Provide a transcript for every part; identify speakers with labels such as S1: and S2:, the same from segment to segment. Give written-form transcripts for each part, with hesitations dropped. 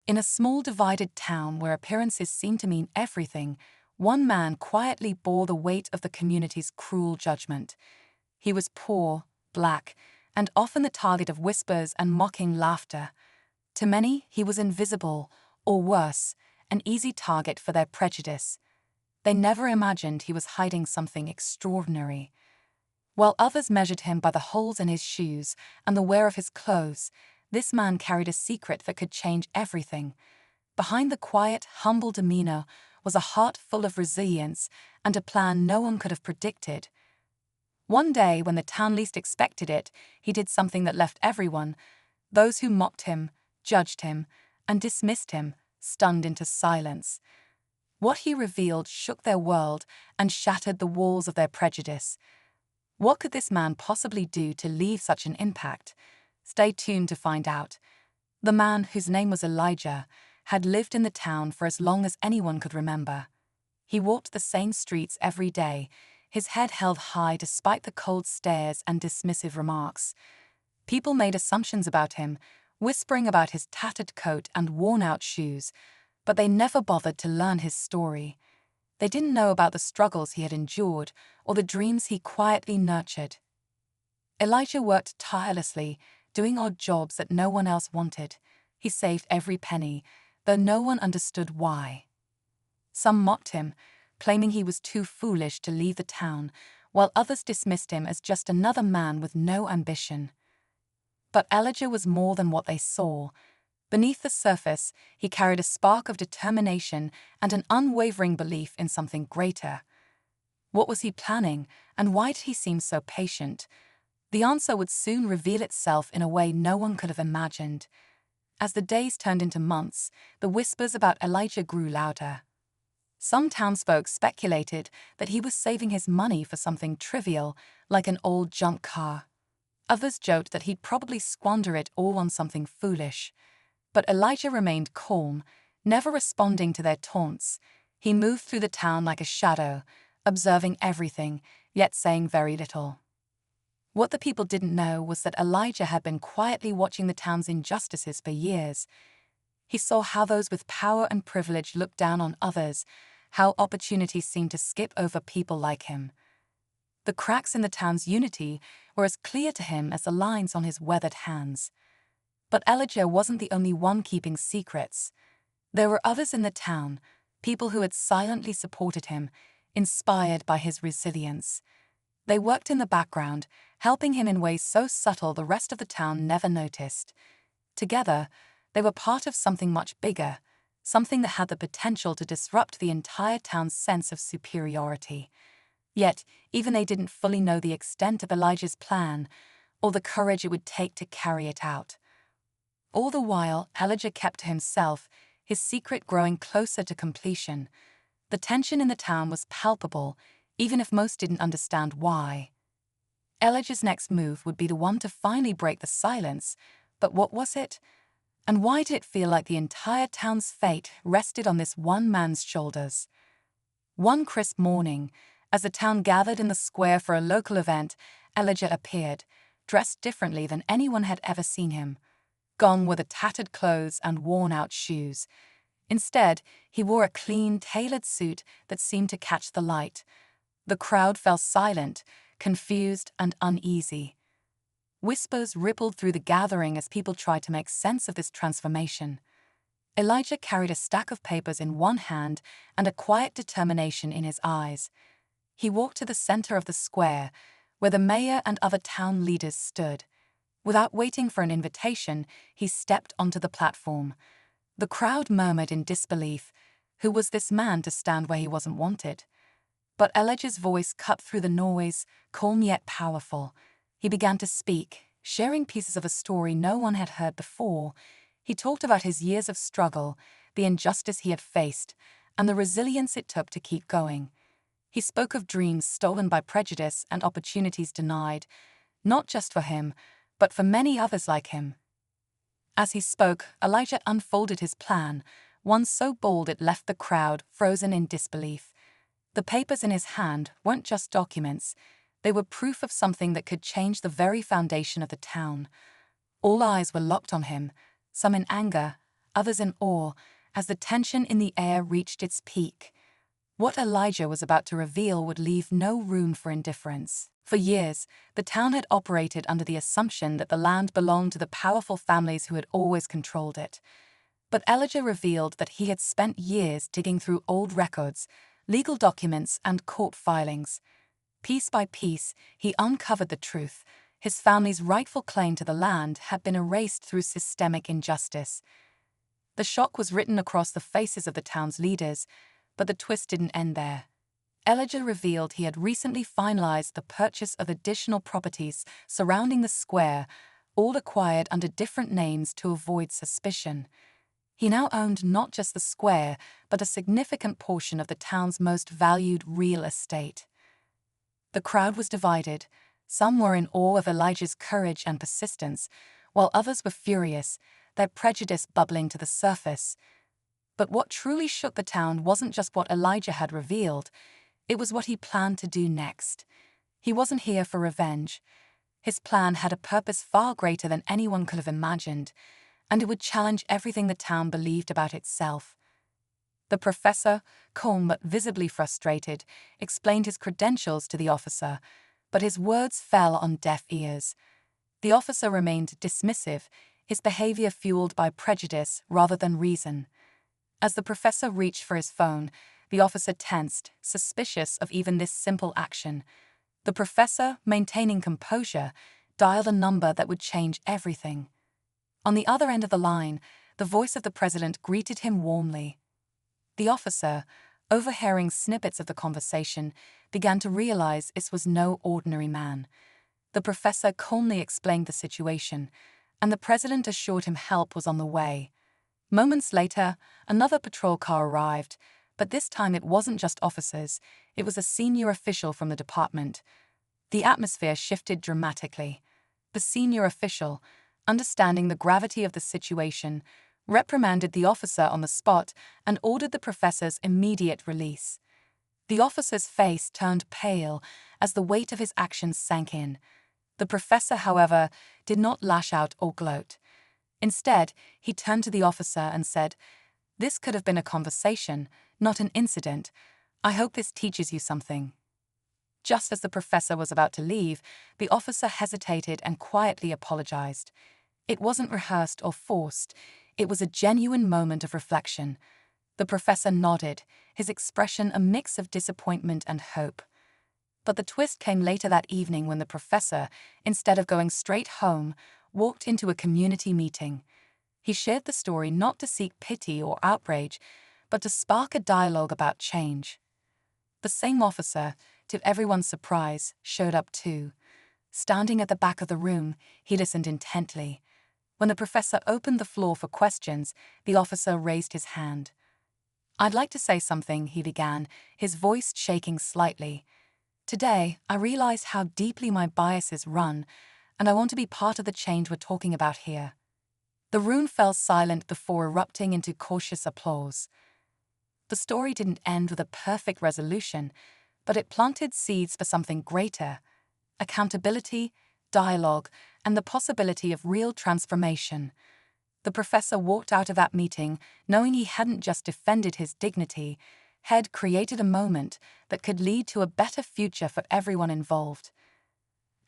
S1: In a small divided town where appearances seemed to mean everything, one man quietly bore the weight of the community's cruel judgment. He was poor, black, and often the target of whispers and mocking laughter. To many, he was invisible, or worse, an easy target for their prejudice. They never imagined he was hiding something extraordinary. While others measured him by the holes in his shoes and the wear of his clothes, this man carried a secret that could change everything. Behind the quiet, humble demeanor was a heart full of resilience and a plan no one could have predicted. One day, when the town least expected it, he did something that left everyone, those who mocked him, judged him, and dismissed him, stunned into silence. What he revealed shook their world and shattered the walls of their prejudice. What could this man possibly do to leave such an impact? Stay tuned to find out. The man, whose name was Elijah, had lived in the town for as long as anyone could remember. He walked the same streets every day, his head held high despite the cold stares and dismissive remarks. People made assumptions about him, whispering about his tattered coat and worn-out shoes, but they never bothered to learn his story. They didn't know about the struggles he had endured or the dreams he quietly nurtured. Elijah worked tirelessly, doing odd jobs that no one else wanted. He saved every penny, though no one understood why. Some mocked him, claiming he was too foolish to leave the town, while others dismissed him as just another man with no ambition. But Elijah was more than what they saw. Beneath the surface, he carried a spark of determination and an unwavering belief in something greater. What was he planning, and why did he seem so patient? The answer would soon reveal itself in a way no one could have imagined. As the days turned into months, the whispers about Elijah grew louder. Some townsfolk speculated that he was saving his money for something trivial, like an old junk car. Others joked that he'd probably squander it all on something foolish. But Elijah remained calm, never responding to their taunts. He moved through the town like a shadow, observing everything, yet saying very little. What the people didn't know was that Elijah had been quietly watching the town's injustices for years. He saw how those with power and privilege looked down on others, how opportunities seemed to skip over people like him. The cracks in the town's unity were as clear to him as the lines on his weathered hands. But Elijah wasn't the only one keeping secrets. There were others in the town, people who had silently supported him, inspired by his resilience. They worked in the background, helping him in ways so subtle the rest of the town never noticed. Together, they were part of something much bigger, something that had the potential to disrupt the entire town's sense of superiority. Yet, even they didn't fully know the extent of Elijah's plan, or the courage it would take to carry it out. All the while, Elijah kept to himself, his secret growing closer to completion. The tension in the town was palpable, even if most didn't understand why. Elijah's next move would be the one to finally break the silence, but what was it? And why did it feel like the entire town's fate rested on this one man's shoulders? One crisp morning, as the town gathered in the square for a local event, Elijah appeared, dressed differently than anyone had ever seen him. Gone were the tattered clothes and worn-out shoes. Instead, he wore a clean, tailored suit that seemed to catch the light. The crowd fell silent, confused and uneasy. Whispers rippled through the gathering as people tried to make sense of this transformation. Elijah carried a stack of papers in one hand and a quiet determination in his eyes. He walked to the center of the square, where the mayor and other town leaders stood. Without waiting for an invitation, he stepped onto the platform. The crowd murmured in disbelief. Who was this man to stand where he wasn't wanted? But Elijah's voice cut through the noise, calm yet powerful. He began to speak, sharing pieces of a story no one had heard before. He talked about his years of struggle, the injustice he had faced, and the resilience it took to keep going. He spoke of dreams stolen by prejudice and opportunities denied, not just for him, but for many others like him. As he spoke, Elijah unfolded his plan, one so bold it left the crowd frozen in disbelief. The papers in his hand weren't just documents, they were proof of something that could change the very foundation of the town. All eyes were locked on him, some in anger, others in awe, as the tension in the air reached its peak. What Elijah was about to reveal would leave no room for indifference. For years, the town had operated under the assumption that the land belonged to the powerful families who had always controlled it. But Elijah revealed that he had spent years digging through old records, legal documents, and court filings. Piece by piece, he uncovered the truth. His family's rightful claim to the land had been erased through systemic injustice. The shock was written across the faces of the town's leaders, but the twist didn't end there. Elijah revealed he had recently finalized the purchase of additional properties surrounding the square, all acquired under different names to avoid suspicion. He now owned not just the square, but a significant portion of the town's most valued real estate. The crowd was divided. Some were in awe of Elijah's courage and persistence, while others were furious, their prejudice bubbling to the surface. But what truly shook the town wasn't just what Elijah had revealed, it was what he planned to do next. He wasn't here for revenge. His plan had a purpose far greater than anyone could have imagined, and it would challenge everything the town believed about itself. The professor, calm but visibly frustrated, explained his credentials to the officer, but his words fell on deaf ears. The officer remained dismissive, his behavior fueled by prejudice rather than reason. As the professor reached for his phone, the officer tensed, suspicious of even this simple action. The professor, maintaining composure, dialed a number that would change everything. On the other end of the line, the voice of the president greeted him warmly. The officer, overhearing snippets of the conversation, began to realize this was no ordinary man. The professor calmly explained the situation, and the president assured him help was on the way. Moments later, another patrol car arrived, but this time it wasn't just officers, it was a senior official from the department. The atmosphere shifted dramatically. The senior official, understanding the gravity of the situation, reprimanded the officer on the spot and ordered the professor's immediate release. The officer's face turned pale as the weight of his actions sank in. The professor, however, did not lash out or gloat. Instead, he turned to the officer and said, "This could have been a conversation, not an incident. I hope this teaches you something." Just as the professor was about to leave, the officer hesitated and quietly apologized. It wasn't rehearsed or forced. It was a genuine moment of reflection. The professor nodded, his expression a mix of disappointment and hope. But the twist came later that evening when the professor, instead of going straight home, walked into a community meeting. He shared the story not to seek pity or outrage, but to spark a dialogue about change. The same officer, to everyone's surprise, showed up too. Standing at the back of the room, he listened intently. When the professor opened the floor for questions, the officer raised his hand. "I'd like to say something," he began, his voice shaking slightly. "Today, I realize how deeply my biases run, and I want to be part of the change we're talking about here." The room fell silent before erupting into cautious applause. The story didn't end with a perfect resolution, but it planted seeds for something greater: accountability, dialogue, and the possibility of real transformation. The professor walked out of that meeting knowing he hadn't just defended his dignity, had created a moment that could lead to a better future for everyone involved.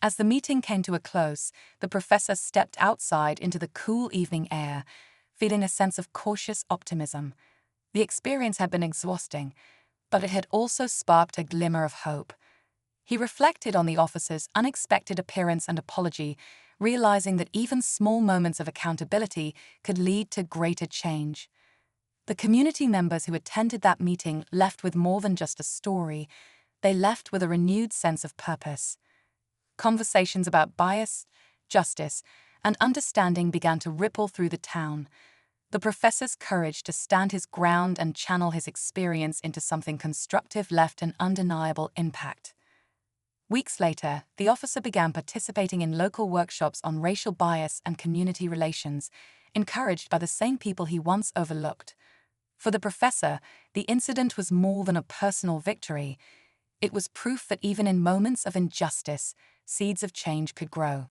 S1: As the meeting came to a close, the professor stepped outside into the cool evening air, feeling a sense of cautious optimism. The experience had been exhausting, but it had also sparked a glimmer of hope. He reflected on the officer's unexpected appearance and apology, realizing that even small moments of accountability could lead to greater change. The community members who attended that meeting left with more than just a story. They left with a renewed sense of purpose. Conversations about bias, justice, and understanding began to ripple through the town. The professor's courage to stand his ground and channel his experience into something constructive left an undeniable impact. Weeks later, the officer began participating in local workshops on racial bias and community relations, encouraged by the same people he once overlooked. For the professor, the incident was more than a personal victory. It was proof that even in moments of injustice, seeds of change could grow.